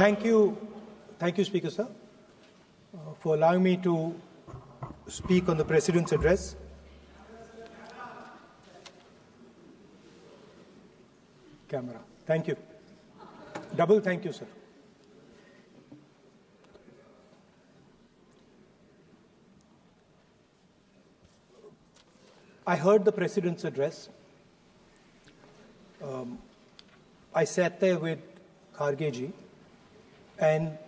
Thank you, Speaker Sir, for allowing me to speak on the President's address. Camera. Thank you. Double thank you, sir. I heard the President's address. I sat there with Kharge ji and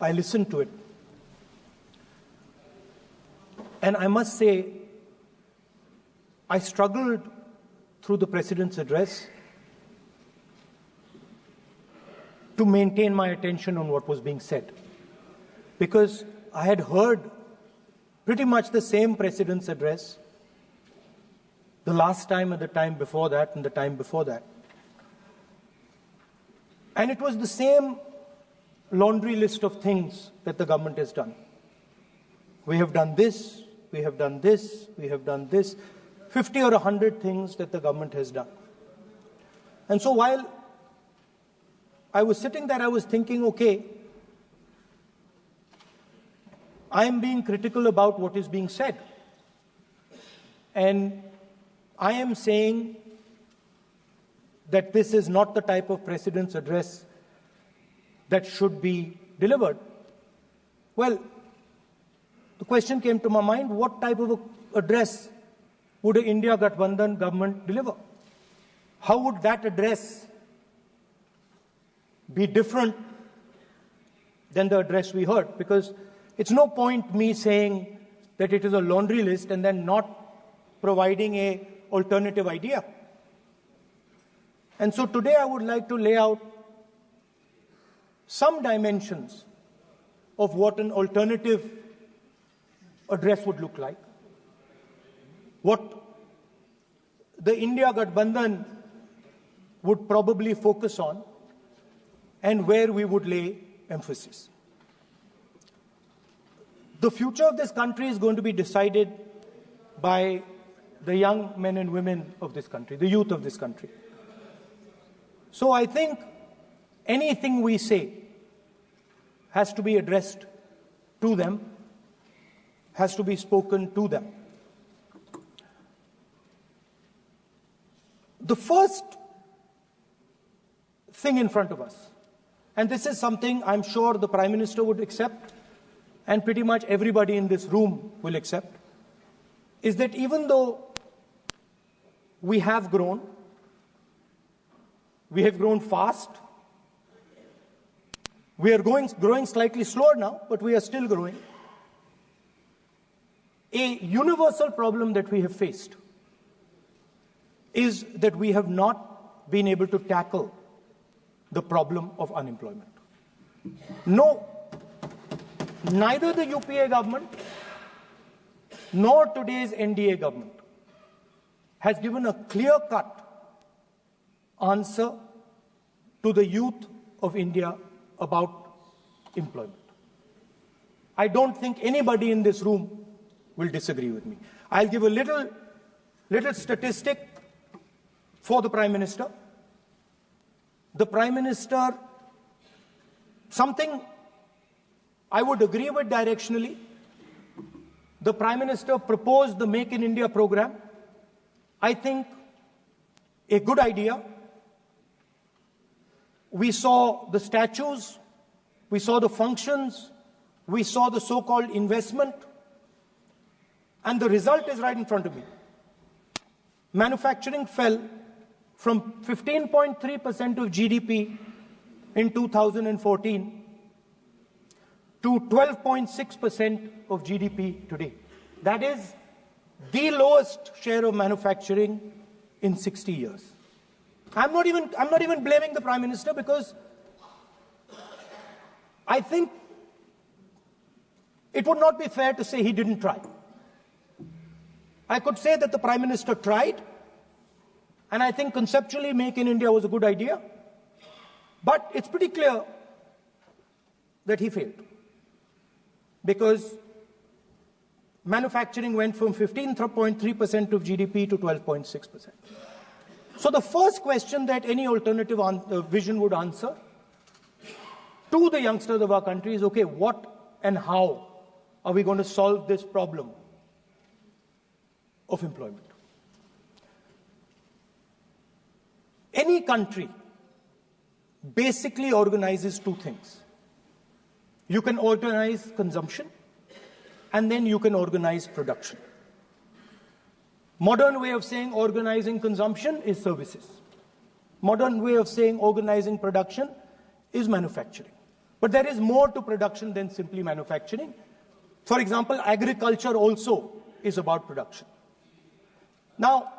I listened to it. And I must say, I struggled through the President's address to maintain my attention on what was being said, because I had heard pretty much the same President's address the last time and the time before that and the time before that. And it was the same laundry list of things that the government has done. We have done this, we have done this, we have done this, 50 or 100 things that the government has done. And so while I was sitting there, I was thinking, okay, I am being critical about what is being said. And I am saying that this is not the type of President's address that should be delivered. Well, the question came to my mind, what type of address would an India Gathbandhan government deliver? How would that address be different than the address we heard? Because it's no point me saying that it is a laundry list and then not providing an alternative idea. And so today I would like to lay out some dimensions of what an alternative address would look like, what the India Gathbandhan would probably focus on, and where we would lay emphasis. The future of this country is going to be decided by the young men and women of this country, the youth of this country. So I think anything we say has to be addressed to them, has to be spoken to them. The first thing in front of us, and this is something I'm sure the Prime Minister would accept, and pretty much everybody in this room will accept, is that even though we have grown fast, we are growing slightly slower now, but we are still growing. A universal problem that we have faced is that we have not been able to tackle the problem of unemployment. No, neither the UPA government nor today's NDA government has given a clear-cut answer to the youth of India about employment. I don't think anybody in this room will disagree with me. I'll give a little statistic for the Prime Minister. The Prime Minister, something I would agree with directionally. The Prime Minister proposed the Make in India program. I think a good idea. We saw the statues, we saw the functions, we saw the so-called investment, and the result is right in front of me. Manufacturing fell from 15.3% of GDP in 2014 to 12.6% of GDP today. That is the lowest share of manufacturing in 60 years. I'm not even blaming the Prime Minister, because I think it would not be fair to say he didn't try. I could say that the Prime Minister tried, and I think conceptually Make in India was a good idea, but it's pretty clear that he failed, because manufacturing went from 15.3% of GDP to 12.6%. So the first question that any alternative vision would answer to the youngsters of our country is, okay, what and how are we going to solve this problem of employment? Any country basically organizes two things. You can organize consumption, and then you can organize production. Modern way of saying organizing consumption is services. Modern way of saying organizing production is manufacturing. But there is more to production than simply manufacturing. For example, agriculture also is about production. Now,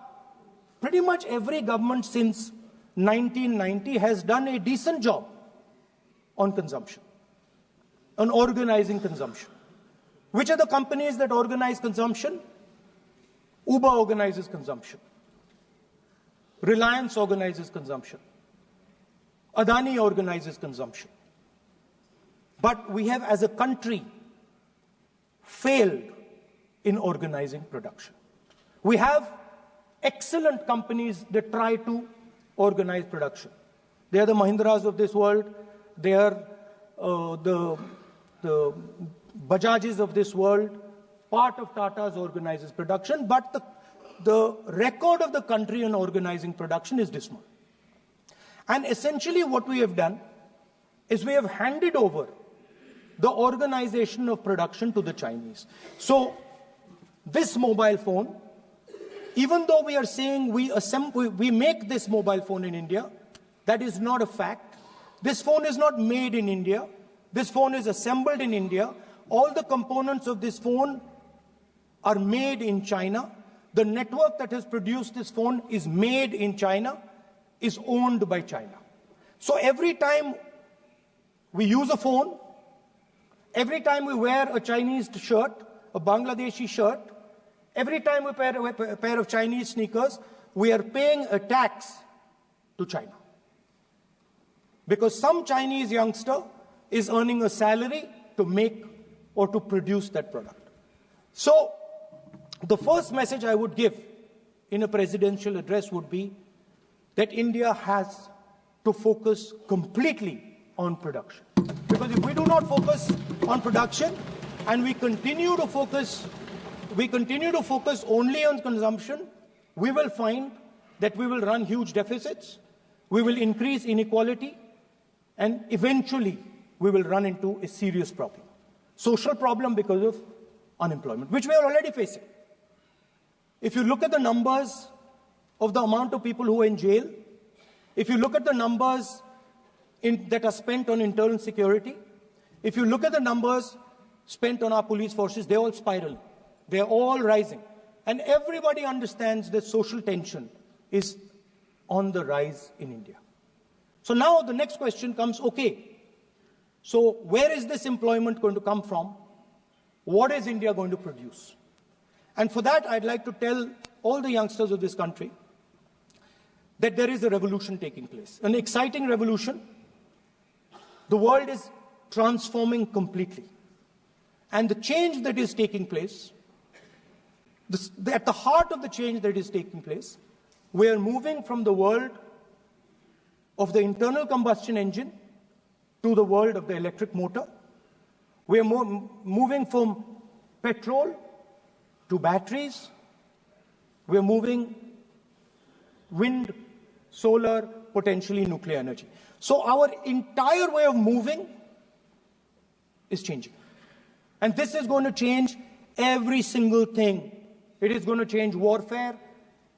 pretty much every government since 1990 has done a decent job on consumption, on organizing consumption. Which are the companies that organize consumption? Uber organizes consumption. Reliance organizes consumption. Adani organizes consumption. But we have, as a country, failed in organizing production. We have excellent companies that try to organize production. They are the Mahindras of this world. They are the Bajajs of this world. Part of Tata's organizes production, but the record of the country on organizing production is dismal. And essentially what we have done is we have handed over the organization of production to the Chinese. So this mobile phone, even though we are saying we make this mobile phone in India, that is not a fact. This phone is not made in India. This phone is assembled in India. All the components of this phone are made in China. The network that has produced this phone is made in China, is owned by China. So every time we use a phone, every time we wear a Chinese shirt, a Bangladeshi shirt, every time we wear a pair of Chinese sneakers, we are paying a tax to China. Because some Chinese youngster is earning a salary to make or to produce that product. So the first message I would give in a presidential address would be that India has to focus completely on production. Because if we do not focus on production and we continue to focus only on consumption, we will find that we will run huge deficits, we will increase inequality, and eventually we will run into a serious problem. Social problem because of unemployment, which we are already facing. If you look at the numbers of the amount of people who are in jail, if you look at the numbers that are spent on internal security, if you look at the numbers spent on our police forces, they're all spiraling. They're all rising. And everybody understands that social tension is on the rise in India. So now the next question comes, okay, so where is this employment going to come from? What is India going to produce? And for that, I'd like to tell all the youngsters of this country that there is a revolution taking place, an exciting revolution. The world is transforming completely. And the change that is taking place, at the heart of the change that is taking place, we are moving from the world of the internal combustion engine to the world of the electric motor. We are moving from petrol to batteries. We are moving wind, solar, potentially nuclear energy. So our entire way of moving is changing. And this is going to change every single thing. It is going to change warfare.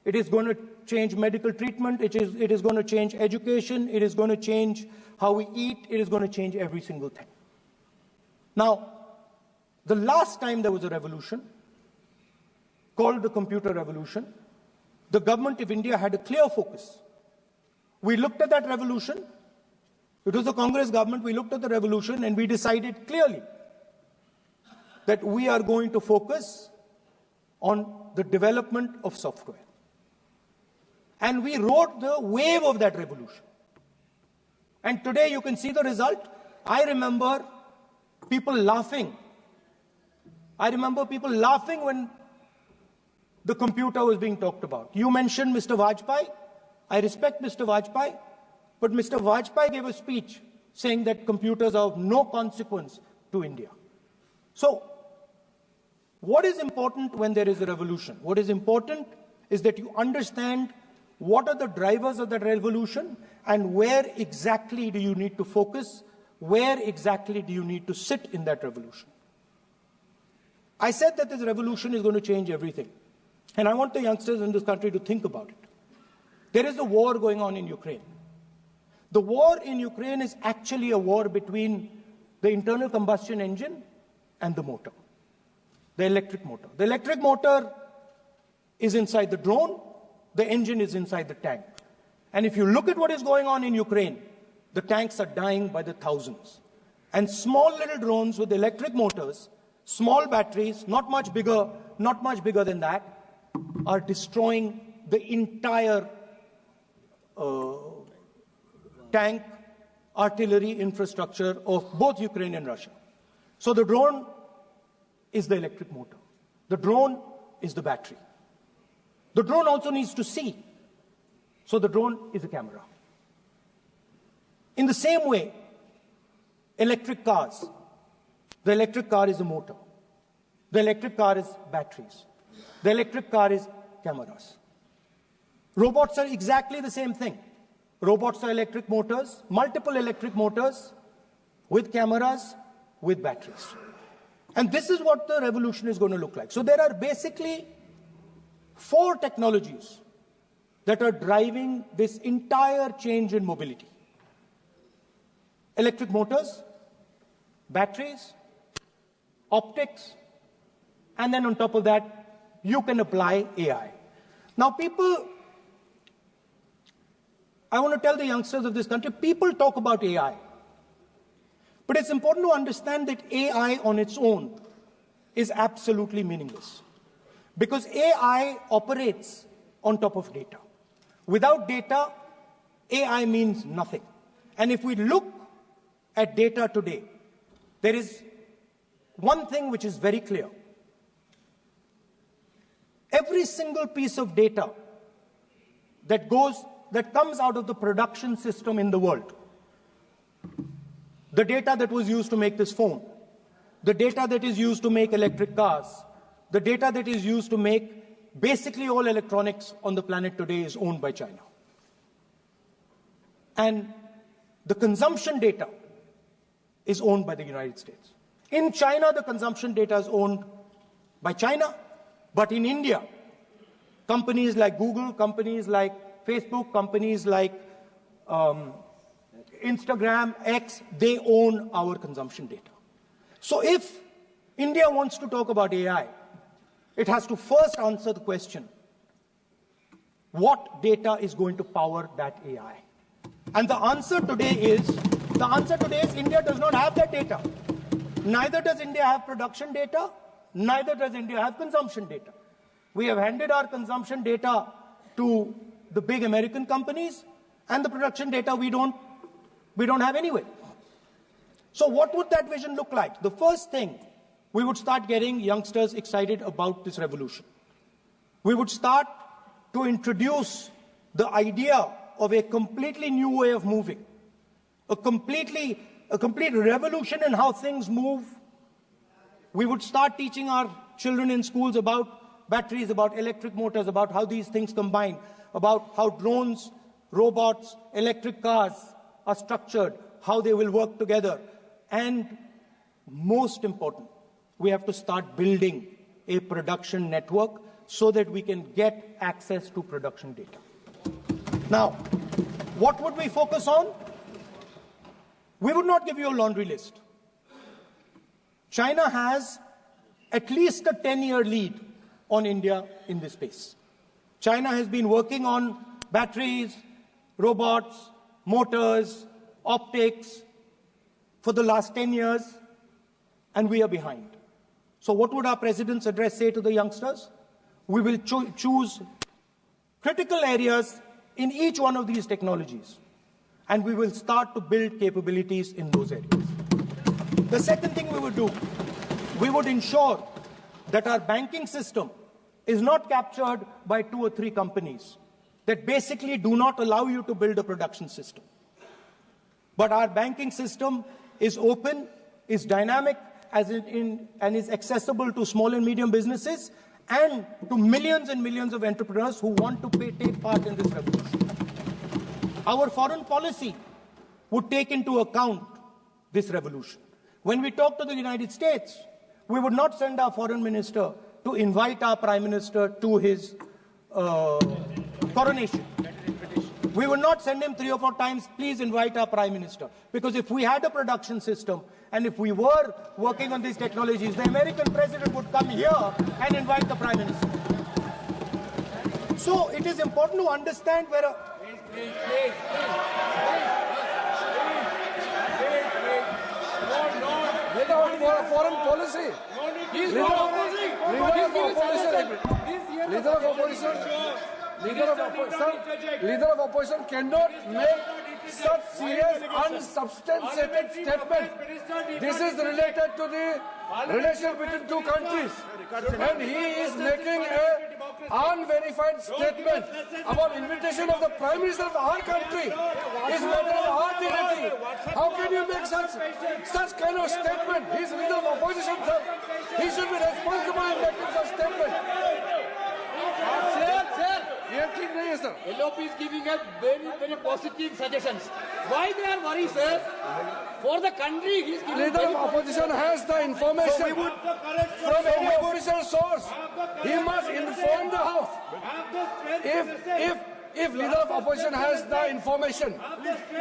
It is going to change medical treatment. It is going to change education. It is going to change how we eat. It is going to change every single thing. Now, the last time there was a revolution, called the computer revolution, the government of India had a clear focus. We looked at that revolution. It was the Congress government. We looked at the revolution and we decided clearly that we are going to focus on the development of software. And we rode the wave of that revolution. And today you can see the result. I remember people laughing. I remember people laughing when the computer was being talked about. You mentioned Mr. Vajpayee. I respect Mr. Vajpayee. But Mr. Vajpayee gave a speech saying that computers are of no consequence to India. So, what is important when there is a revolution? What is important is that you understand what are the drivers of that revolution and where exactly do you need to focus, where exactly do you need to sit in that revolution. I said that this revolution is going to change everything. And I want the youngsters in this country to think about it. There is a war going on in Ukraine. The war in Ukraine is actually a war between the internal combustion engine and the motor, the electric motor. The electric motor is inside the drone, the engine is inside the tank. And if you look at what is going on in Ukraine, the tanks are dying by the thousands. And small little drones with electric motors, small batteries, not much bigger than that, are destroying the entire tank artillery infrastructure of both Ukraine and Russia. So the drone is the electric motor. The drone is the battery. The drone also needs to see. So the drone is a camera. In the same way, electric cars, the electric car is a motor. The electric car is batteries. The electric car is cameras. Robots are exactly the same thing. Robots are electric motors, multiple electric motors with cameras, with batteries. And this is what the revolution is going to look like. So there are basically 4 technologies that are driving this entire change in mobility. Electric motors, batteries, optics, and then on top of that, you can apply AI. Now I want to tell the youngsters of this country, people talk about AI. But it's important to understand that AI on its own is absolutely meaningless. Because AI operates on top of data. Without data, AI means nothing. And if we look at data today, there is one thing which is very clear. Every single piece of data that comes out of the production system in the world, the data that was used to make this phone, the data that is used to make electric cars, the data that is used to make basically all electronics on the planet today is owned by China. And the consumption data is owned by the United States. In China, the consumption data is owned by China, but in India, companies like Google, companies like Facebook, companies like Instagram, X, they own our consumption data. So if India wants to talk about AI, it has to first answer the question, what data is going to power that AI? And the answer today is India does not have that data. Neither does India have production data, neither does India have consumption data. We have handed our consumption data to the big American companies, and the production data we don't have anyway. So what would that vision look like? The first thing, we would start getting youngsters excited about this revolution. We would start to introduce the idea of a completely new way of moving, a complete revolution in how things move. We would start teaching our children in schools about batteries, about electric motors, about how these things combine, about how drones, robots, electric cars are structured, how they will work together. And most important, we have to start building a production network so that we can get access to production data. Now, what would we focus on? We would not give you a laundry list. China has at least a 10-year lead on India in this space. China has been working on batteries, robots, motors, optics for the last 10 years, and we are behind. So what would our president's address say to the youngsters? We will choose critical areas in each one of these technologies, and we will start to build capabilities in those areas. The second thing we would do, we would ensure that our banking system is not captured by 2 or 3 companies that basically do not allow you to build a production system. But our banking system is open, is dynamic, and is accessible to small and medium businesses and to millions and millions of entrepreneurs who want to take part in this revolution. Our foreign policy would take into account this revolution. When we talk to the United States, we would not send our foreign minister to invite our prime minister to his coronation. We would not send him 3 or 4 times, please invite our prime minister. Because if we had a production system and if we were working on these technologies, the American president would come here and invite the prime minister. So it is important to understand where a... Foreign policy. Leader of opposition cannot make such serious, unsubstantiated statements. This is related to the relation between two countries, and he is making an unverified statement about invitation of the Prime Minister of our country. Is matter of our dignity. How can you make such kind of statement? He is leader of opposition, sir. He should be responsible in making such statement. Sir, LOP is giving us very positive suggestions. Why they are worried, sir? For the country, he is giving. Leader of opposition has the information from any official source. He must inform the House. If leader of opposition has the information,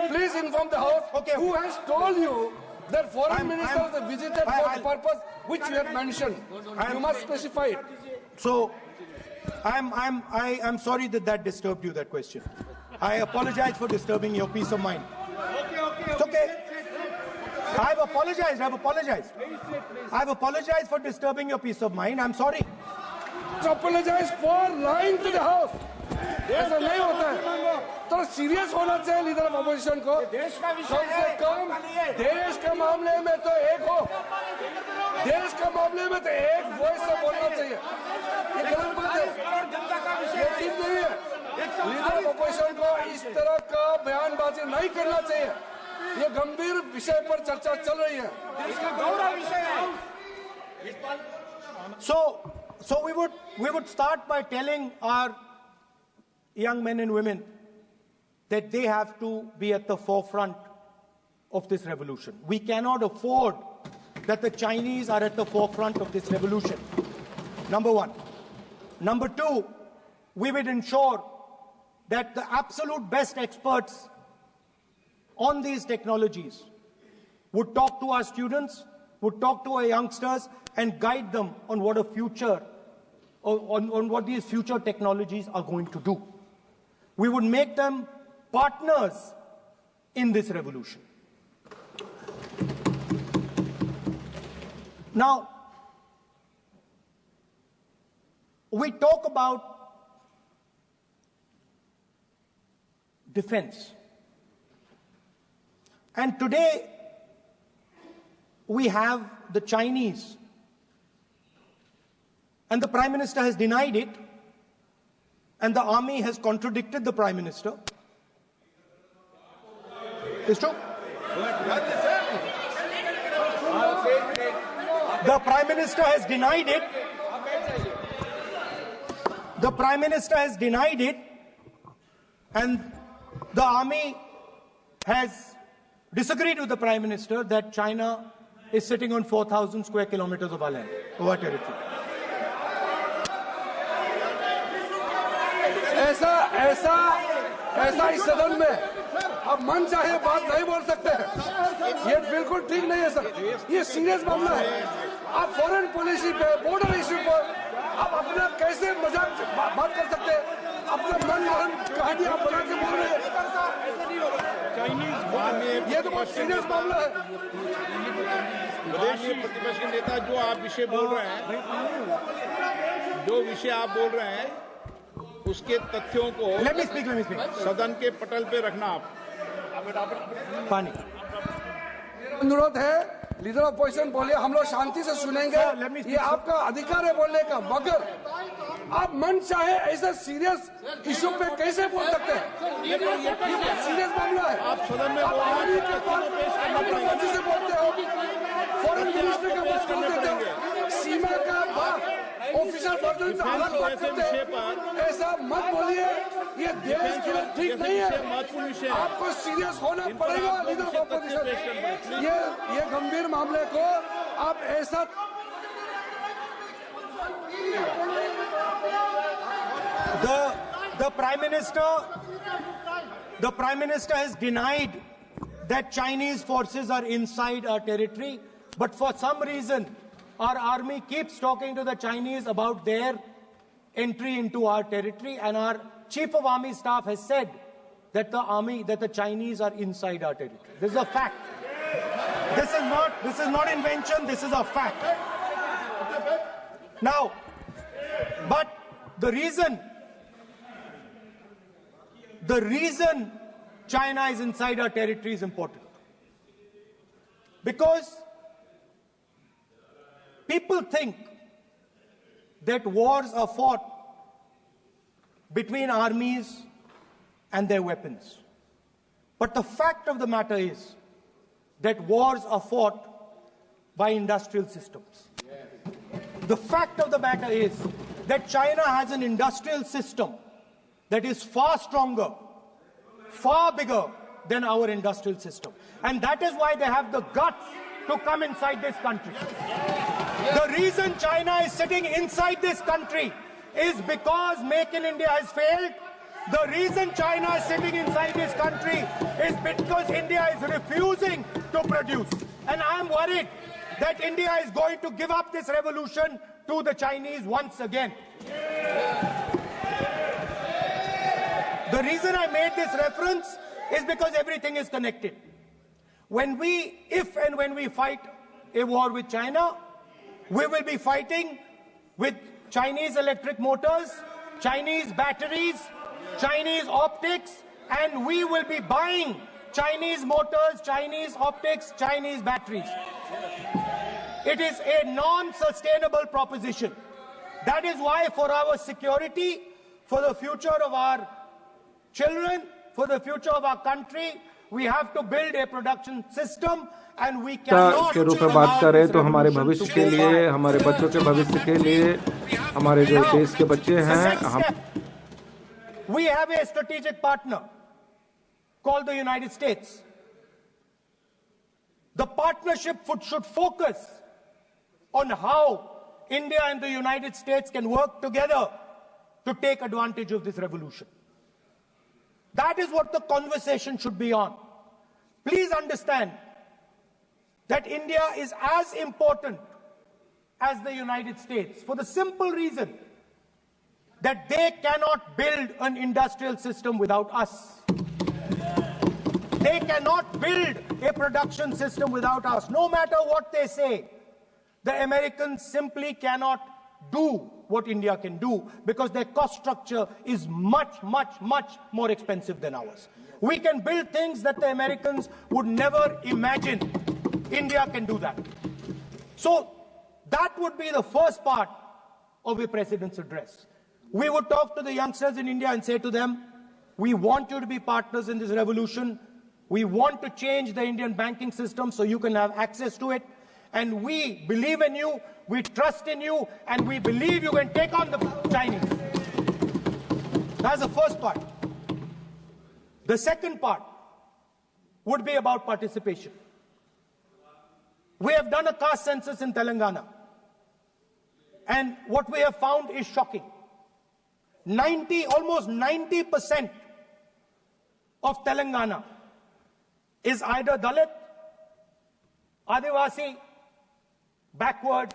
please inform the House. Who has told you that foreign ministers visited for the purpose which you have mentioned? You must specify it. So, I'm sorry that disturbed you, that question. I apologize for disturbing your peace of mind. It's okay. I've apologized. I've apologized for disturbing your peace of mind. I'm sorry. Apologize for lying to the House. ऐसा नहीं होता है. तो serious होना चाहिए leader of opposition को. कम से कम देश के मामले में तो एक हो. देश के मामले में तो एक वॉइस से बोलना चाहिए. ये गलत बात है. ये ठीक नहीं है. लीडर ऑफ अपोजिशन को इस तरह का बयानबाजी नहीं करना चाहिए. ये गंभीर विषय पर चर्चा चल रही है. इसका गौरव विषय है. So we would start by telling our young men and women that they have to be at the forefront of this revolution. We cannot afford that the Chinese are at the forefront of this revolution. Number one. Number two, we would ensure that the absolute best experts on these technologies would talk to our students, would talk to our youngsters, and guide them on what a future, on what these future technologies are going to do. We would make them partners in this revolution. Now, we talk about defense. And today, we have the Chinese. And the Prime Minister has denied it. And the army has contradicted the Prime Minister. It's true. The Prime Minister has denied it. The Prime Minister has denied it. And the army has disagreed with the Prime Minister that China is sitting on 4,000 square kilometers of our land, of our territory. ऐसा इस सदन में अब मन चाहे बात नहीं बोल सकते हैं. ये बिल्कुल ठीक नहीं है सर. ये सीरियस मामला है. आप फॉरेन पॉलिसी पे, बॉर्डर इश्यू पर आप अपना कैसे मजाक बात कर सकते हैं? अपना मन कहानी आप बना के बोल रहे हैं. ये तो बहुत सीरियस मामला है. विदेशी प्रतिपक्ष के नेता जो आप विषय बोल रहे हैं, उसके तथ्यों को सदन के पटल पे रखना. आप पानी अनुरोध है, लीडर ऑफ अपोजिशन बोलिए, हम लोग शांति से सुनेंगे. ये आपका अधिकार है बोलने का, मगर आप मन चाहे ऐसा सीरियस इशू पे कैसे बोल सकते हैं? ये सीरियस मामला है। आप सदन में बोल रहे हैं, डिप्लोमेसी से बोलते हो, फॉरेन मिनिस्टर का बात बोलते हो, सीमा का बात ऑफिशियल वर्जन से अलग बात करते हैं। ऐसा मत बोलिए, ये देश के लिए ठीक नहीं है। आपको सीरियस होना पड़ेगा लीडर ऑफ ऑपोजिशन। ये गंभीर मामले को आप ऐसा The Prime Minister has denied that Chinese forces are inside our territory, but for some reason our army keeps talking to the Chinese about their entry into our territory, and our Chief of Army Staff has said that the Chinese are inside our territory. This is a fact. This is not invention, this is a fact. Now, but the reason China is inside our territory is important. Because people think that wars are fought between armies and their weapons. But the fact of the matter is that wars are fought by industrial systems. The fact of the matter is that China has an industrial system that is far stronger, far bigger than our industrial system. And that is why they have the guts to come inside this country. The reason China is sitting inside this country is because Make in India has failed. The reason China is sitting inside this country is because India is refusing to produce. And I am worried that India is going to give up this revolution to the Chinese once again. The reason I made this reference is because everything is connected. If and when we fight a war with China, we will be fighting with Chinese electric motors, Chinese batteries, Chinese optics, and we will be buying Chinese motors, Chinese optics, Chinese batteries. It is a non-sustainable proposition. That is why for our security, for the future of our children, for the future of our country, we have to build a production system, and we cannot के रूप में बात करें तो हमारे भविष्य के लिए, हमारे बच्चों के भविष्य के लिए, हमारे जो देश के बच्चे हैं, we have a strategic partner called the United States. The partnership should focus on how India and the United States can work together to take advantage of this revolution. That is what the conversation should be on. Please understand that India is as important as the United States for the simple reason that they cannot build an industrial system without us. They cannot build a production system without us. No matter what they say, the Americans simply cannot do what India can do because their cost structure is much, much, much more expensive than ours. We can build things that the Americans would never imagine. India can do that. So that would be the first part of a president's address. We would talk to the youngsters in India and say to them, we want you to be partners in this revolution. We want to change the Indian banking system so you can have access to it. And we believe in you, we trust in you, and we believe you can take on the Chinese. That's the first part. The second part would be about participation. We have done a caste census in Telangana. And what we have found is shocking. Almost 90% of Telangana is either Dalit, Adivasi, backward,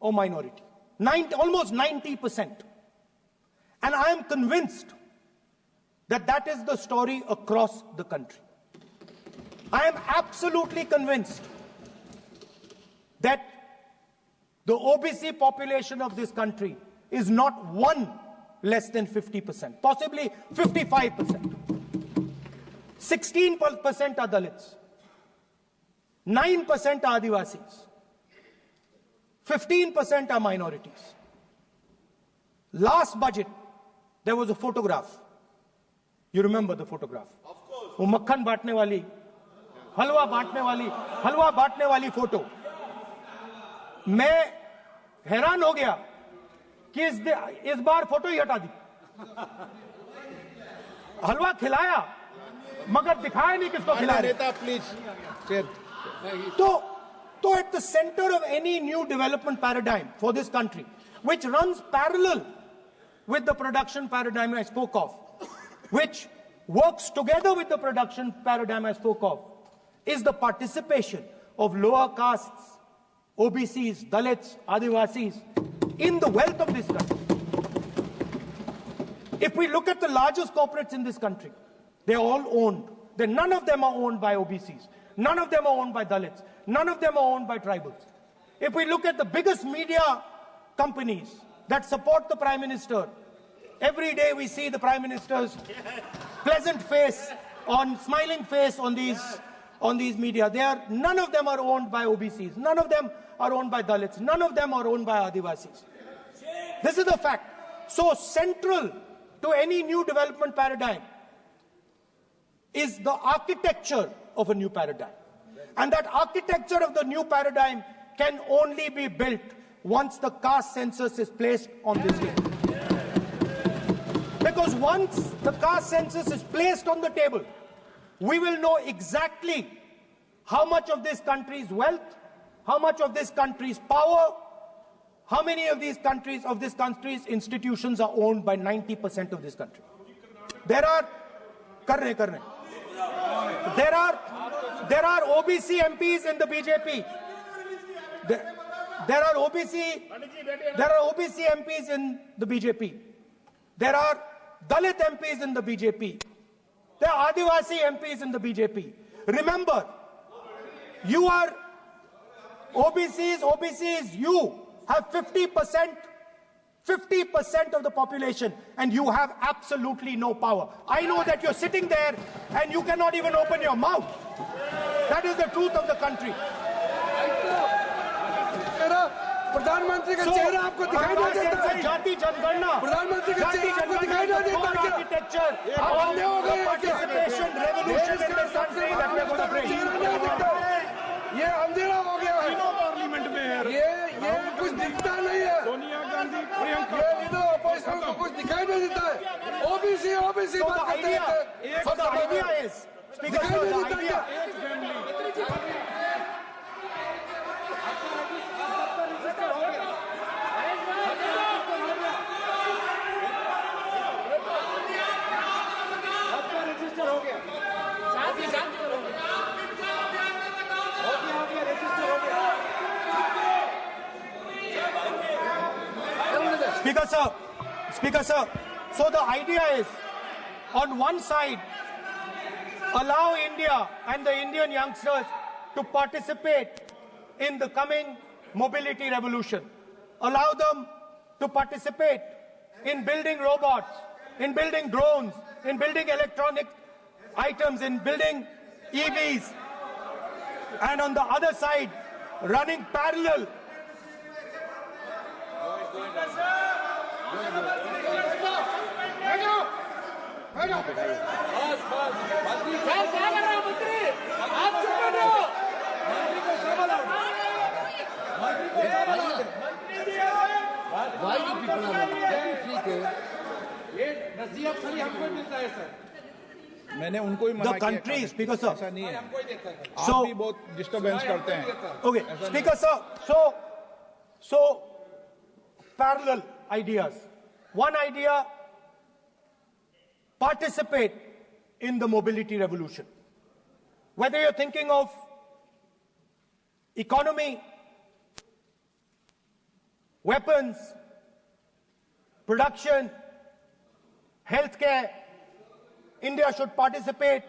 or minority. Almost 90%. And I am convinced that that is the story across the country. I am absolutely convinced that the OBC population of this country is not one less than 50%, possibly 55%. 16% are Dalits, 9% are Adivasis, 15% are minorities. Last budget, there was a photograph. You remember the photograph? Of course. वो मक्खन बांटने वाली, हलवा बांटने वाली photo. मैं हैरान हो गया कि इस बार फोटो ही हटा दी. हलवा खिलाया मगर दिखाया नहीं किसको खिला रहे. Please. So at the center of any new development paradigm for this country, which runs parallel with the production paradigm I spoke of, which works together with the production paradigm I spoke of, is the participation of lower castes, OBCs, Dalits, Adivasis in the wealth of this country. If we look at the largest corporates in this country, they're all owned. None of them are owned by OBCs. None of them are owned by Dalits. None of them are owned by tribals. If we look at the biggest media companies that support the Prime Minister, every day we see the Prime Minister's pleasant face, smiling face on these media. None of them are owned by OBCs. None of them are owned by Dalits. None of them are owned by Adivasis. This is the fact. So central to any new development paradigm is the architecture of a new paradigm. And that architecture of the new paradigm can only be built once the caste census is placed on this table. Because once the caste census is placed on the table, we will know exactly how much of this country's wealth, how much of this country's power, how many of this country's institutions are owned by 90% of this country. There are OBC MPs in the BJP. There are OBC MPs in the BJP. There are Dalit MPs in the BJP. There are Adivasi MPs in the BJP. Remember, you are OBCs, you have 50% of the population, and you have absolutely no power. I know that you're sitting there and you cannot even open your mouth. That is the truth of the country. प्रधानमंत्री का चेहरा आपको दिखाई नहीं देता है? जाति जनगणना, प्रधानमंत्री का चेहरा आपको दिखाई नहीं देता है? आर्किटेक्चर, आप अंधे हो गए हैं क्या? participation, revolution in this country that we're going to bring. चेहरा नहीं दिखता है. ये अंधेरा हो गया है. पार्लियामेंट में है. ये कुछ दिखता नहीं है. सोनिया गांधी, प्रियंका. ये लीडर ऑपोजिशन को कुछ दिखाई नहीं देता है. ओबीसी बात करते हैं. So the idea is, Speaker sir, the idea. Speaker sir, so the idea is, on one side, allow India and the Indian youngsters to participate in the coming mobility revolution. Allow them to participate in building robots, in building drones, in building electronic items, in building EVs. And on the other side, running parallel. मैंने उनको ही मना The country, Speaker sir. ऐसा नहीं है. So आप भी बहुत disturbance करते हैं. Okay, Speaker sir. So parallel ideas. One idea: participate in the mobility revolution. Whether you're thinking of economy, weapons, production, healthcare, India should participate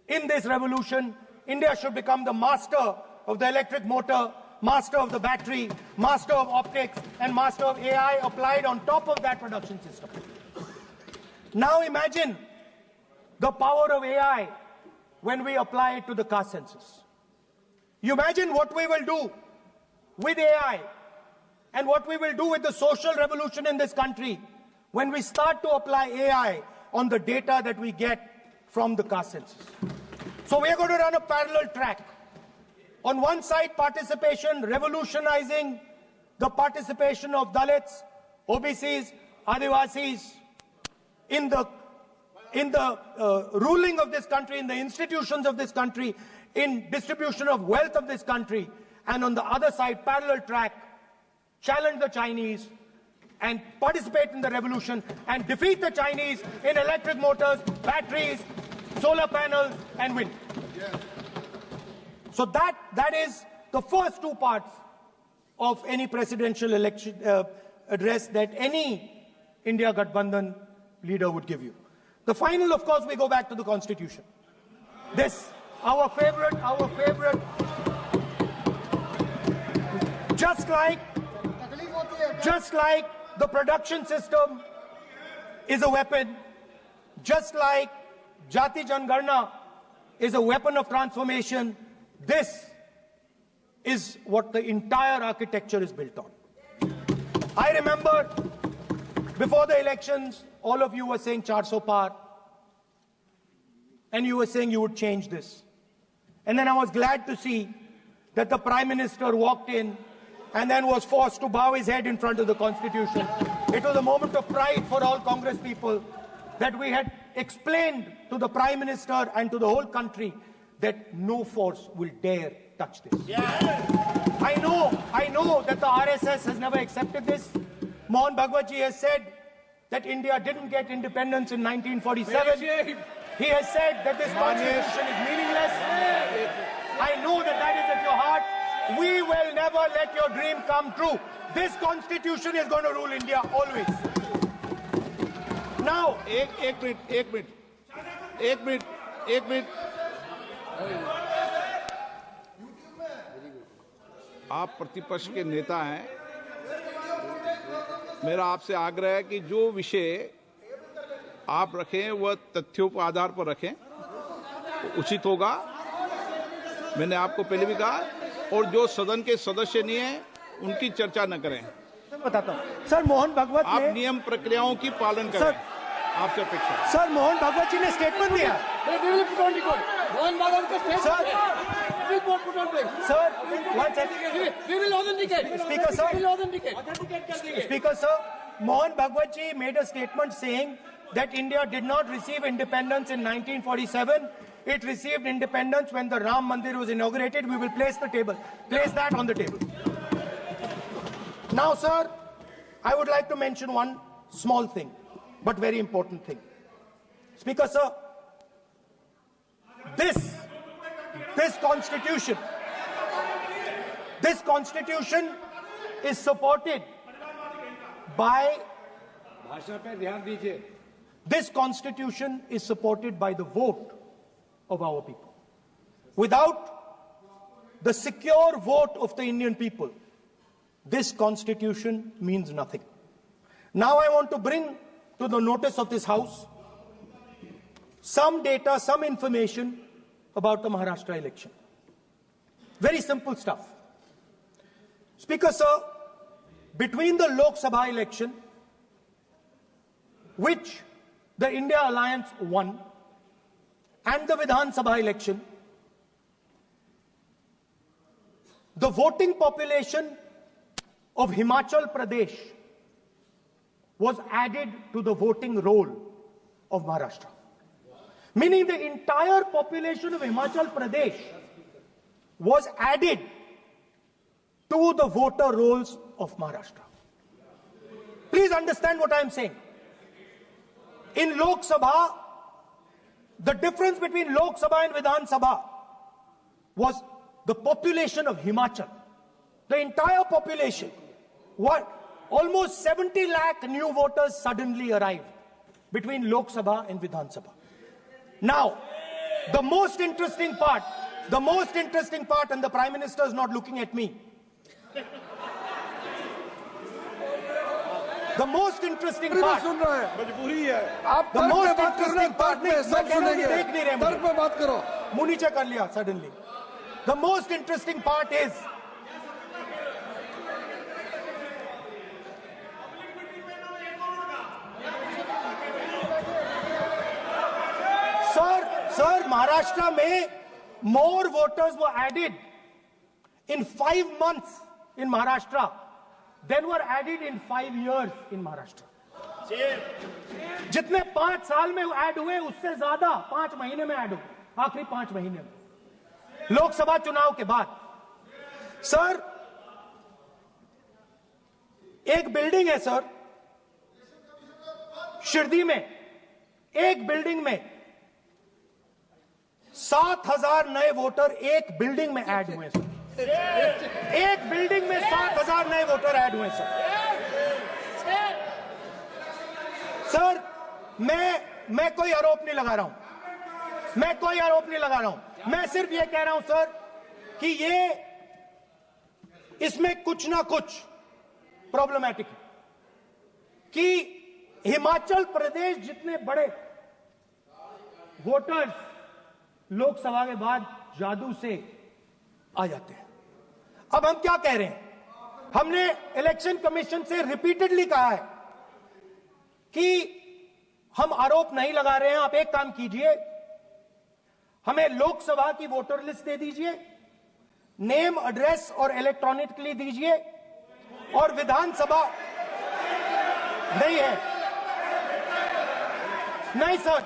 in this revolution. India should become the master of the electric motor, master of the battery, master of optics, and master of AI applied on top of that production system. Now imagine the power of AI when we apply it to the caste census. You imagine what we will do with AI and what we will do with the social revolution in this country when we start to apply AI on the data that we get from the caste census. So we are going to run a parallel track. On one side, participation, revolutionizing the participation of Dalits, OBCs, Adivasis in the ruling of this country, in the institutions of this country, in distribution of wealth of this country. And on the other side, parallel track, challenge the Chinese and participate in the revolution and defeat the Chinese in electric motors, batteries, solar panels, and wind. So that is the first two parts of any presidential election address that any India Gathbandhan leader would give you. The final, of course, we go back to the Constitution. This, our favorite, just like the production system is a weapon, just like Jati Jangarna is a weapon of transformation, this is what the entire architecture is built on. I remember before the elections, all of you were saying 400 par, and you were saying you would change this. And then I was glad to see that the Prime Minister walked in and then was forced to bow his head in front of the Constitution. It was a moment of pride for all Congress people that we had explained to the Prime Minister and to the whole country that no force will dare touch this. I know that the RSS has never accepted this. Mohan Bhagwatji has said that India didn't get independence in 1947. He has said that this constitution is meaningless. I know that is at your heart. We will never let your dream come true. This constitution is going to rule India always. Now, एक minute आप प्रतिपक्ष के नेता हैं, मेरा आपसे आग्रह है कि जो विषय आप रखें वह तथ्यों पर आधार पर रखें, उचित होगा। मैंने आपको पहले भी कहा, और जो सदन के सदस्य नहीं हैं उनकी चर्चा न करें। बताता हूं सर, मोहन भागवत आप नियम प्रक्रियाओं की पालन करें, आपसे अपेक्षा। सर, मोहन भागवत जी ने स्टेटमेंट दिया। मोहन भागवत का statement Sir, one second. We will authenticate. Speaker, sir. We will authenticate. Speaker, sir, Mohan Bhagwat ji made a statement saying that India did not receive independence in 1947. It received independence when the Ram Mandir was inaugurated. We will place that on the table. Now, sir, I would like to mention one small thing, but very important thing. Speaker, sir, this constitution is supported by this constitution is supported by the vote of our people. Without the secure vote of the Indian people, this constitution means nothing. Now I want to bring to the notice of this House some data, some information about the Maharashtra election. Very simple stuff. Speaker, sir, between the Lok Sabha election, which the India Alliance won, and the Vidhan Sabha election, the voting population of Himachal Pradesh was added to the voting roll of Maharashtra. Meaning the entire population of Himachal Pradesh was added to the voter rolls of Maharashtra. Please understand what I am saying. In Lok Sabha, the difference between Lok Sabha and Vidhan Sabha was the population of Himachal. The entire population. Almost 70 lakh new voters suddenly arrived between Lok Sabha and Vidhan Sabha. Now, the most interesting part, and the Prime Minister is not looking at me. The most interesting part, suddenly. The most interesting part is Sir, Maharashtra में more voters were added in 5 months in Maharashtra than were added in 5 years in Maharashtra. जितने 5 साल में add हुए उससे ज्यादा 5 महीने में add हुए, आखिरी 5 महीने में लोकसभा चुनाव के बाद। सर, एक बिल्डिंग है सर शिरडी में, एक बिल्डिंग में 7,000 नए वोटर एक बिल्डिंग में ऐड हुए सर। एक बिल्डिंग में 7,000 नए वोटर ऐड हुए सर। सर, मैं कोई आरोप नहीं लगा रहा हूं, मैं कोई आरोप नहीं लगा रहा हूं, मैं सिर्फ ये कह रहा हूं सर कि ये इसमें कुछ ना कुछ प्रॉब्लमैटिक है कि हिमाचल प्रदेश जितने बड़े वोटर्स लोकसभा के बाद जादू से आ जाते हैं। अब हम क्या कह रहे हैं, हमने इलेक्शन कमीशन से रिपीटेडली कहा है कि हम आरोप नहीं लगा रहे हैं, आप एक काम कीजिए, हमें लोकसभा की वोटर लिस्ट दे दीजिए, नेम एड्रेस और इलेक्ट्रॉनिकली दीजिए, और विधानसभा नहीं है। नहीं सर,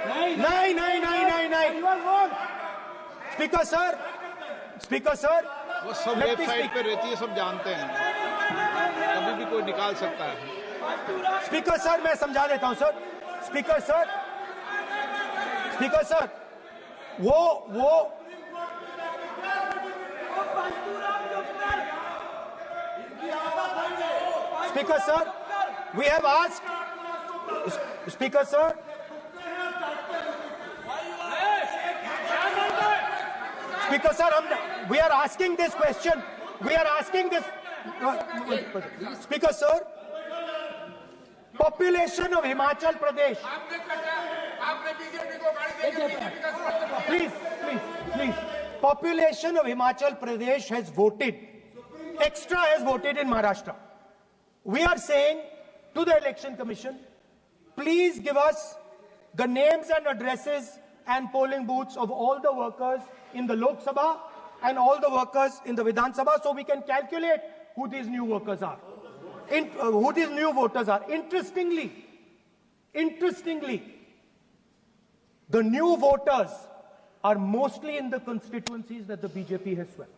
नहीं नहीं नहीं नहीं नहीं नहीं स्पीकर सर वो सब वेबसाइट पे रहती है, सब जानते हैं, कभी भी कोई निकाल सकता है। स्पीकर सर, मैं समझा देता हूं सर। स्पीकर सर, वो speaker sir, we have asked, speaker sir, speaker sir, we are asking this question, we are asking this, speaker sir, population of Himachal Pradesh, please, population of Himachal Pradesh has voted, extra has voted in Maharashtra. We are saying to the election commission, please give us the names and addresses and polling booths of all the workers in the Lok Sabha and all the workers in the Vidhan Sabha, so we can calculate who these new workers are, who these new voters are. Interestingly, the new voters are mostly in the constituencies that the BJP has swept.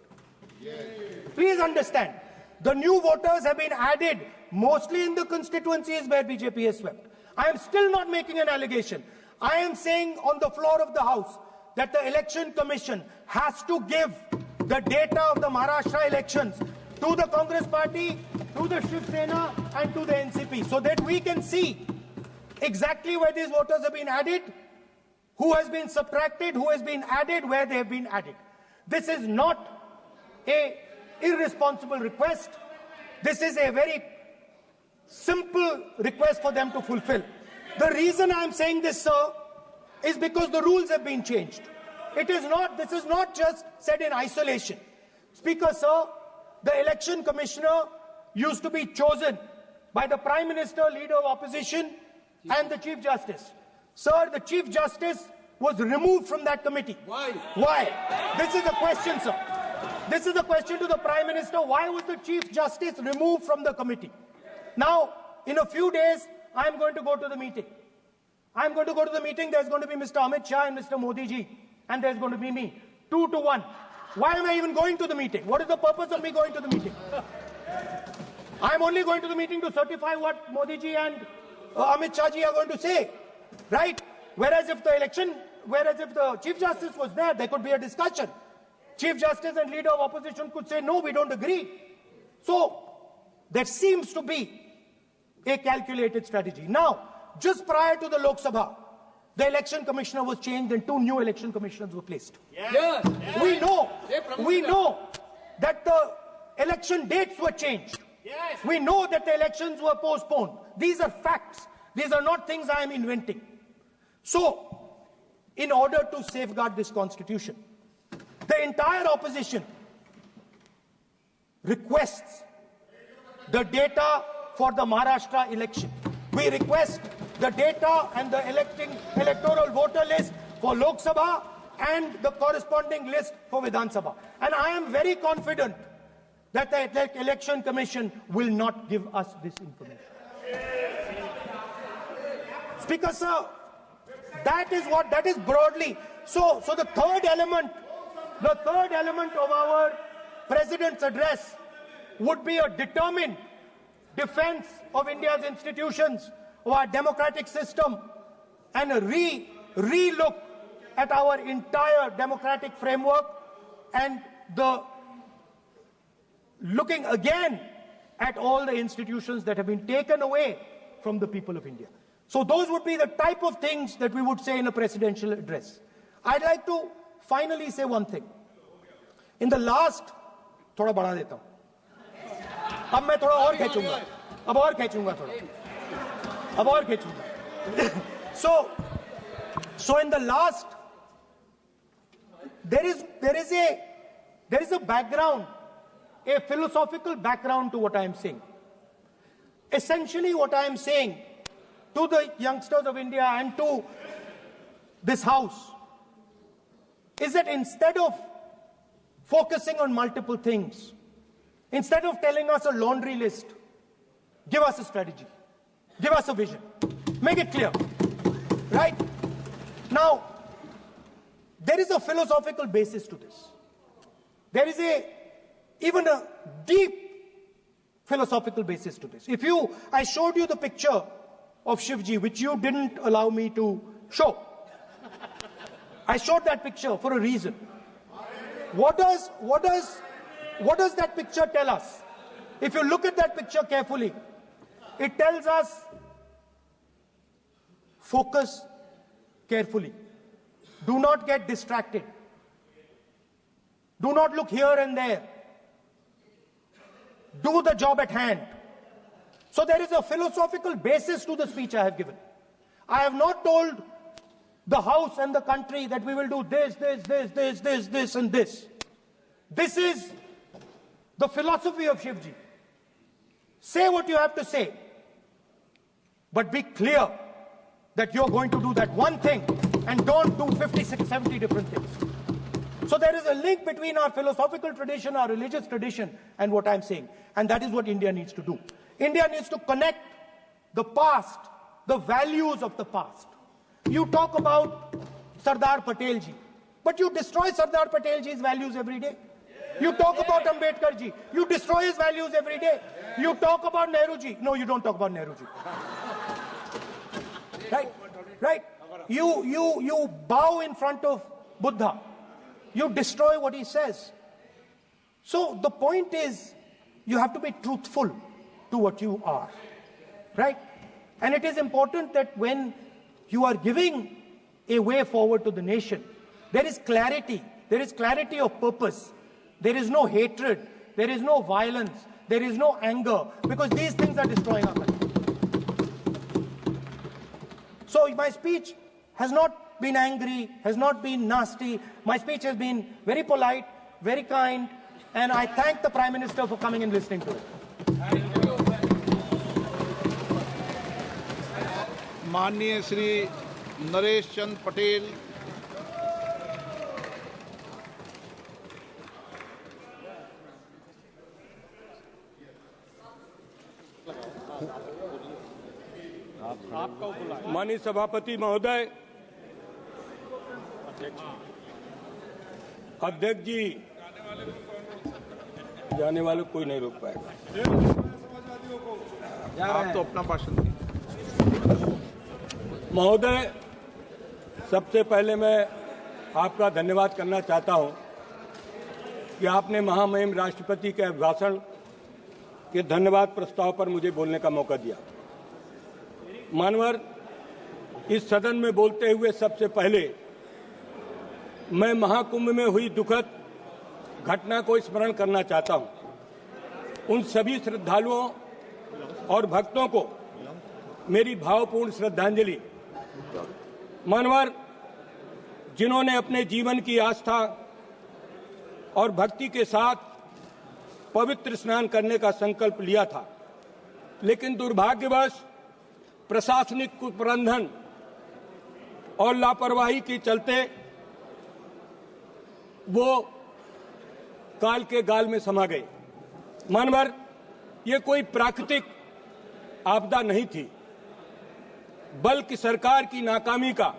Please understand, the new voters have been added mostly in the constituencies where BJP has swept. I am still not making an allegation. I am saying on the floor of the House that the Election Commission has to give the data of the Maharashtra elections to the Congress Party, to the Shiv Sena and to the NCP, so that we can see exactly where these voters have been added, who has been subtracted, who has been added, where they have been added. This is not a irresponsible request. This is a very simple request for them to fulfill. The reason I am saying this, sir, is because the rules have been changed. This is not just said in isolation. Speaker, sir, the election commissioner used to be chosen by the Prime Minister, Leader of Opposition, and the Chief Justice. Sir, the Chief Justice was removed from that committee. Why? Why? This is the question, sir. This is the question to the Prime Minister. Why was the Chief Justice removed from the committee? Now, in a few days, I am going to go to the meeting. I am going to go to the meeting. There's going to be Mr. Amit Shah and Mr. Modi ji. And there's going to be me. 2 to 1. Why am I even going to the meeting? What is the purpose of me going to the meeting? I'm only going to the meeting to certify what Modi ji and Amit Shah ji are going to say. Right? Whereas if the Chief Justice was there could be a discussion. Chief Justice and Leader of Opposition could say, no, we don't agree. So, there seems to be a calculated strategy. Now, just prior to the Lok Sabha, the election commissioner was changed and 2 new election commissioners were placed. Yes. We know that the election dates were changed. Yes. We know that the elections were postponed. These are facts. These are not things I am inventing. So, in order to safeguard this constitution, the entire opposition requests the data for the Maharashtra election. We request the data and the electoral voter list for Lok Sabha and the corresponding list for Vidhan Sabha. And I am very confident that the Election Commission will not give us this information. Speaker sir, that is broadly. So the third element of our President's address would be a determined defense of India's institutions, of our democratic system, and a re-look at our entire democratic framework, and the looking again at all the institutions that have been taken away from the people of India. So those would be the type of things that we would say in a presidential address. I'd like to finally say one thing. In the last, थोड़ा बढ़ा देता हूँ. अब मैं थोड़ा और खींचूंगा. अब और खींचूंगा थोड़ा. अब और खींचूंगा. So in the last, there is a background, a philosophical background to what I am saying. Essentially, what I am saying to the youngsters of India and to this House is that instead of focusing on multiple things, instead of telling us a laundry list, give us a strategy, give us a vision, make it clear, right? Now, there is a philosophical basis to this. There is even a deep philosophical basis to this. I showed you the picture of Shivji, which you didn't allow me to show. I showed that picture for a reason. What does that picture tell us? If you look at that picture carefully, it tells us focus carefully. Do not get distracted. Do not look here and there. Do the job at hand. So there is a philosophical basis to the speech I have given. I have not told the House and the country that we will do this, and this. This is the philosophy of Shivji. Say what you have to say, but be clear that you're going to do that one thing and don't do 56, 70 different things. So there is a link between our philosophical tradition, our religious tradition, and what I'm saying. And that is what India needs to do. India needs to connect the past, the values of the past. You talk about Sardar Patel ji, but you destroy Sardar Patel ji's values every day. You talk about Ambedkar ji, you destroy his values every day. You talk about Nehru ji. No, you don't talk about Nehru ji. Right? You bow in front of Buddha. You destroy what he says. So the point is, you have to be truthful to what you are, right? And it is important that when you are giving a way forward to the nation, there is clarity of purpose. There is no hatred, there is no violence, there is no anger, because these things are destroying our country. So my speech has not been angry, has not been nasty. My speech has been very polite, very kind, and I thank the Prime Minister for coming and listening to it. माननीय श्री नरेश चंद पटेल, माननीय सभापति महोदय, अध्यक्ष जी, जाने वाले कोई नहीं रोक पाएगा। आप तो अपना भाषण दीजिए। महोदय, सबसे पहले मैं आपका धन्यवाद करना चाहता हूं कि आपने महामहिम राष्ट्रपति के अभिभाषण के धन्यवाद प्रस्ताव पर मुझे बोलने का मौका दिया। मानवर, इस सदन में बोलते हुए सबसे पहले मैं महाकुंभ में हुई दुखद घटना को स्मरण करना चाहता हूं। उन सभी श्रद्धालुओं और भक्तों को मेरी भावपूर्ण श्रद्धांजलि। मानवर, जिन्होंने अपने जीवन की आस्था और भक्ति के साथ पवित्र स्नान करने का संकल्प लिया था, लेकिन दुर्भाग्यवश प्रशासनिक कुप्रबंधन और लापरवाही के चलते वो काल के गाल में समा गए। मानवर, ये कोई प्राकृतिक आपदा नहीं थी, बल्कि सरकार की नाकामी का